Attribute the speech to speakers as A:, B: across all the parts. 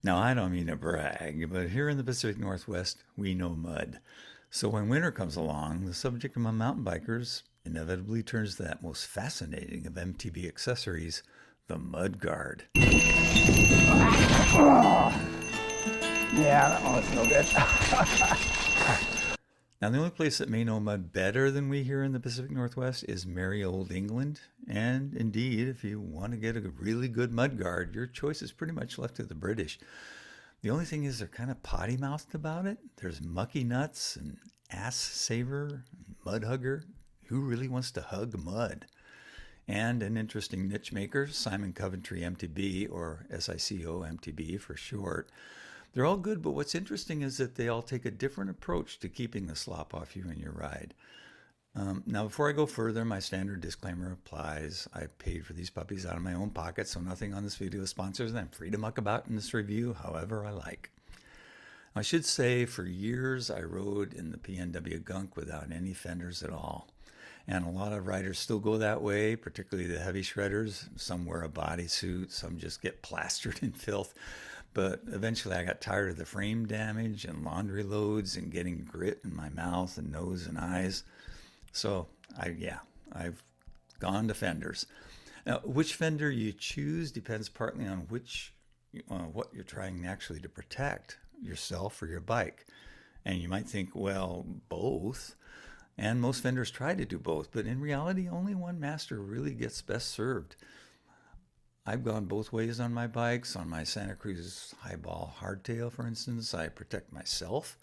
A: Now, I don't mean to brag, but here in the Pacific Northwest, we know mud. So when winter comes along, the subject among mountain bikers inevitably turns to that most fascinating of MTB accessories, the mud guard.
B: Yeah, that one was no good.
A: Now, the only place that may know mud better than we here in the Pacific Northwest is merry old England. And indeed, if you want to get a really good mud guard, your choice is pretty much left to the British. The only thing is they're kind of potty mouthed about it. There's mucky nuts and AssSaver, Mudhugger. Who really wants to hug mud? And an interesting niche maker, Simon Coventry MTB, or SicoMTB for short. They're all good, but what's interesting is that they all take a different approach to keeping the slop off you in your ride. Now, before I go further, my standard disclaimer applies. I paid for these puppies out of my own pocket, so nothing on this video is sponsored, and I'm free to muck about in this review however I like. I should say, for years, I rode in the PNW gunk without any fenders at all. And a lot of riders still go that way, particularly the heavy shredders. Some wear a bodysuit, some just get plastered in filth. But eventually I got tired of the frame damage and laundry loads and getting grit in my mouth and nose and eyes. So I've gone to fenders. Now, which fender you choose depends partly on what you're trying actually to protect, yourself or your bike. And you might think, well, both. And most fenders try to do both, but in reality, only one master really gets best served. I've gone both ways on my bikes. On my Santa Cruz highball hardtail, for instance, I protect myself.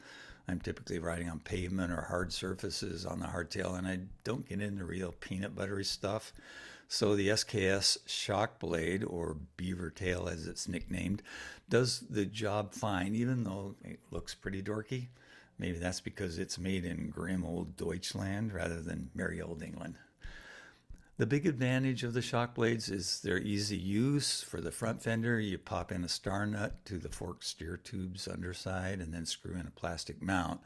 A: I'm typically riding on pavement or hard surfaces on the hardtail, and I don't get into real peanut buttery stuff. So the SKS shock blade, or beaver tail as it's nicknamed, does the job fine, even though it looks pretty dorky. Maybe that's because it's made in grim old Deutschland rather than merry old England. The big advantage of the shock blades is their easy use. For the front fender, you pop in a star nut to the forked steer tube's underside and then screw in a plastic mount.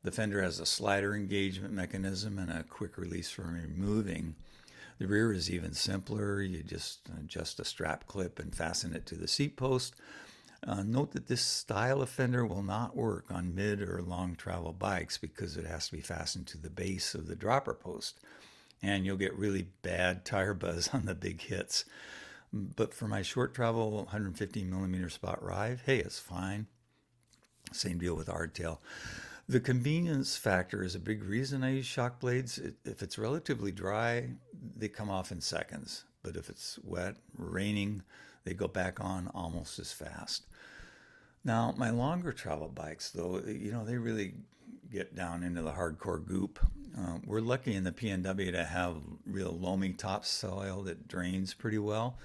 A: The fender has a slider engagement mechanism and a quick release for removing. The rear is even simpler. You just adjust a strap clip and fasten it to the seat post. Note that this style of fender will not work on mid or long travel bikes because it has to be fastened to the base of the dropper post. And you'll get really bad tire buzz on the big hits. But for my short travel 150 millimeter spot ride, hey, it's fine. Same deal with hardtail. The convenience factor is a big reason I use shock blades. If it's relatively dry, they come off in seconds. But if it's wet, raining, they go back on almost as fast. Now, my longer travel bikes, though, they really get down into the hardcore goop. We're lucky in the PNW to have real loamy topsoil that drains pretty well.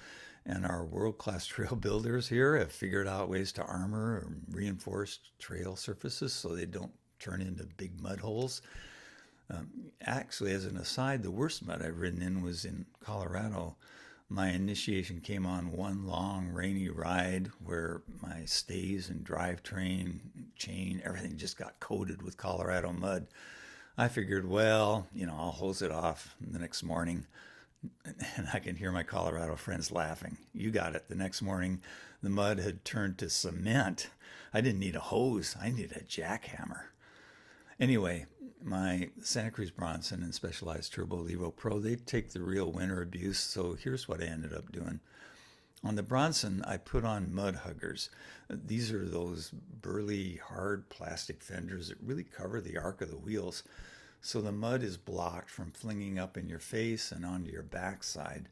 A: And our world-class trail builders here have figured out ways to armor or reinforce trail surfaces so they don't turn into big mud holes. Actually, as an aside, the worst mud I've ridden in was in Colorado. My initiation came on one long rainy ride where my stays and drivetrain, chain, everything just got coated with Colorado mud. I figured, well, I'll hose it off the next morning. And I can hear my Colorado friends laughing. You got it. The next morning, the mud had turned to cement. I didn't need a hose. I needed a jackhammer. Anyway, my Santa Cruz Bronson and Specialized Turbo Levo Pro, they take the real winter abuse. So here's what I ended up doing. On the Bronson, I put on Mudhuggers. These are those burly, hard plastic fenders that really cover the arc of the wheels. So the mud is blocked from flinging up in your face and onto your backside.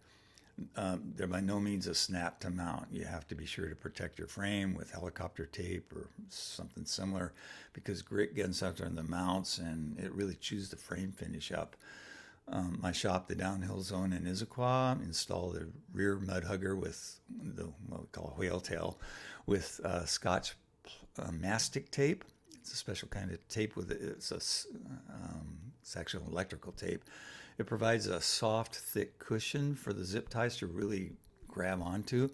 A: They're by no means a snap to mount. You have to be sure to protect your frame with helicopter tape or something similar because grit gets under the mounts and it really chews the frame finish up. My shop, the Downhill Zone in Issaquah, installed a rear mud hugger with what we call a whale tail with Scotch mastic tape. It's a special kind of tape it's actually electrical tape. It provides a soft, thick cushion for the zip ties to really grab onto.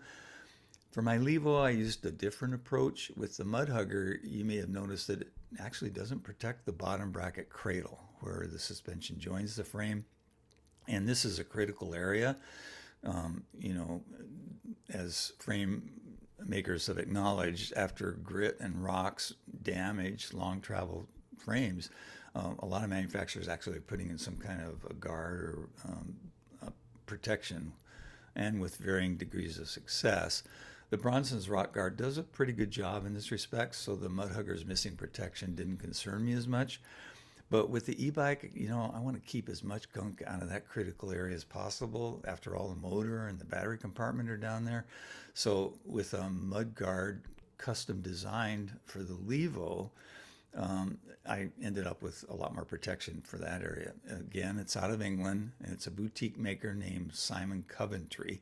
A: For my Levo, I used a different approach. With the Mudhugger, you may have noticed that it actually doesn't protect the bottom bracket cradle where the suspension joins the frame. And this is a critical area. As frame makers have acknowledged, after grit and rocks damage long travel frames, a lot of manufacturers actually are putting in some kind of a guard or a protection, and with varying degrees of success. The Bronson's rock guard does a pretty good job in this respect, so the Mudhuggers missing protection didn't concern me as much. But with the e-bike, I want to keep as much gunk out of that critical area as possible. After all, the motor and the battery compartment are down there. So with a mud guard custom designed for the Levo, I ended up with a lot more protection for that area. Again, it's out of England, and it's a boutique maker named Simon Coventry.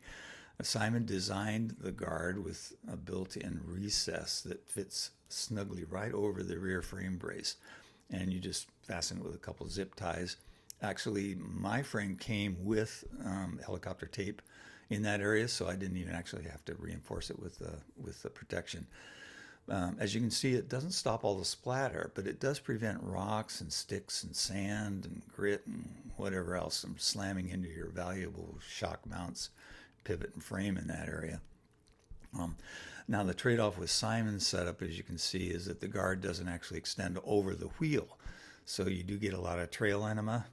A: Simon designed the guard with a built-in recess that fits snugly right over the rear frame brace, and you just fasten it with a couple zip ties. Actually, my frame came with helicopter tape in that area, so I didn't even actually have to reinforce it with the protection. As you can see, it doesn't stop all the splatter, but it does prevent rocks and sticks and sand and grit and whatever else from slamming into your valuable shock mounts, pivot, and frame in that area. Now, the trade-off with Simon's setup, as you can see, is that the guard doesn't actually extend over the wheel. So you do get a lot of trail enema.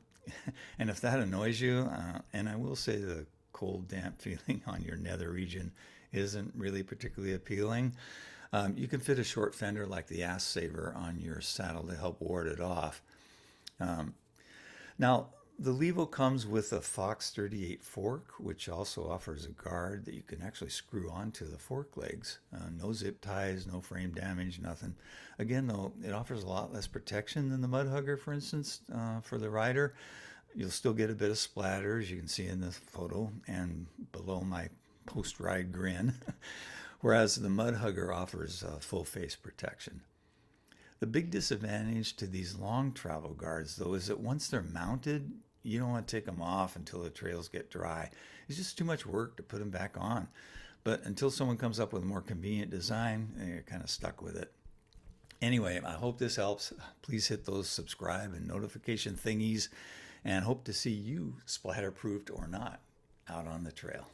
A: And if that annoys you, and I will say the cold, damp feeling on your nether region isn't really particularly appealing, you can fit a short fender like the AssSavers on your saddle to help ward it off. Now, the Levo comes with a Fox 38 fork, which also offers a guard that you can actually screw onto the fork legs. No zip ties, no frame damage, nothing. Again, though, it offers a lot less protection than the Mudhugger, for instance, for the rider. You'll still get a bit of splatter, as you can see in the photo, and below my post-ride grin, whereas the Mudhugger offers full face protection. The big disadvantage to these long travel guards, though, is that once they're mounted, you don't want to take them off until the trails get dry. It's just too much work to put them back on. But until someone comes up with a more convenient design, you're kind of stuck with it. Anyway, I hope this helps. Please hit those subscribe and notification thingies, and hope to see you, splatterproofed or not, out on the trail.